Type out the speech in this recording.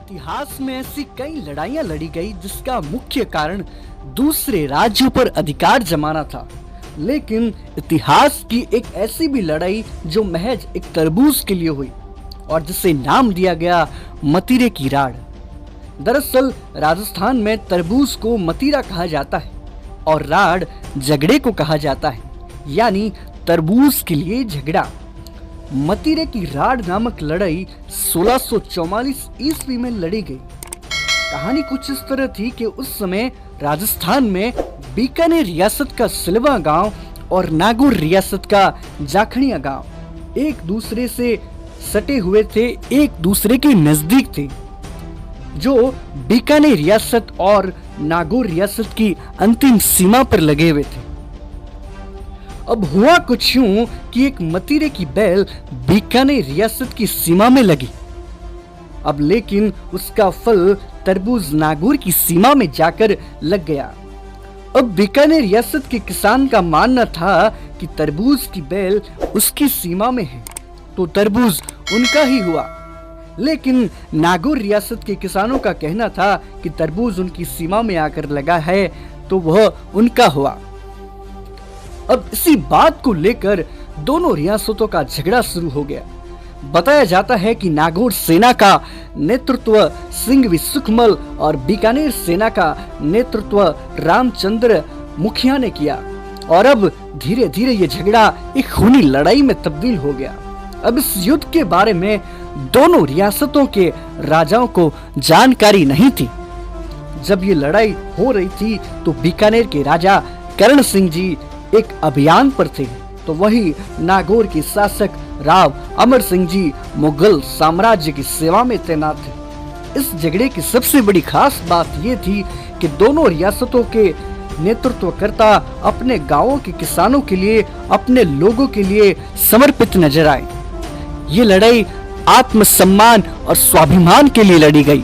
इतिहास में ऐसी कई लड़ाइयां लड़ी गई जिसका मुख्य कारण दूसरे राज्यों पर अधिकार जमाना था। लेकिन इतिहास की एक ऐसी भी लड़ाई जो महज एक तरबूज के लिए हुई और जिसे नाम दिया गया मतीरे की राड़। दरअसल राजस्थान में तरबूज को मतीरा कहा जाता है और राड़ झगड़े को कहा जाता है, यानी तरबूज के लिए झगड़ा। मतीरे की राड़ नामक लड़ाई 1644 ईस्वी में लड़ी गई। कहानी कुछ इस तरह थी कि उस समय राजस्थान में बीकानेर रियासत का सिलवा गांव और नागौर रियासत का जाखड़िया गांव एक दूसरे से सटे हुए थे, एक दूसरे के नजदीक थे। जो बीकानेर रियासत और नागौर रियासत की अंतिम सीमा पर लगे हुए थे। अब हुआ कुछ यूं कि एक मतीरे की बैल बीकानेर रियासत की सीमा में लगी। अब लेकिन उसका फल तरबूज नागौर की सीमा में जाकर लग गया। अब बीकानेर रियासत के किसान का मानना था कि तरबूज की बैल उसकी सीमा में है तो तरबूज उनका ही हुआ, लेकिन नागौर रियासत के किसानों का कहना था कि तरबूज उनकी सीमा में आकर लगा है तो वह उनका हुआ। अब इसी बात को लेकर दोनों रियासतों का झगड़ा शुरू हो गया। बताया जाता है कि नागौर सेना का नेतृत्व सिंघवी सुखमल और बीकानेर सेना का नेतृत्व रामचंद्र मुखिया ने किया और अब धीरे धीरे ये झगड़ा एक खूनी लड़ाई में तब्दील हो गया। अब इस युद्ध के बारे में दोनों रियासतों के राजाओं को जानकारी नहीं थी। जब ये लड़ाई हो रही थी तो बीकानेर के राजा करण सिंह जी एक अभियान पर थे, तो वही नागौर के शासक राव अमर सिंह जी मुगल साम्राज्य की सेवा में तैनात थे। इस झगड़े की सबसे बड़ी खास बात ये थी कि दोनों रियासतों के नेतृत्वकर्ता अपने गांवों के किसानों के लिए, अपने लोगों के लिए समर्पित नजर आए। ये लड़ाई आत्मसम्मान और स्वाभिमान के लिए लड़ी गई।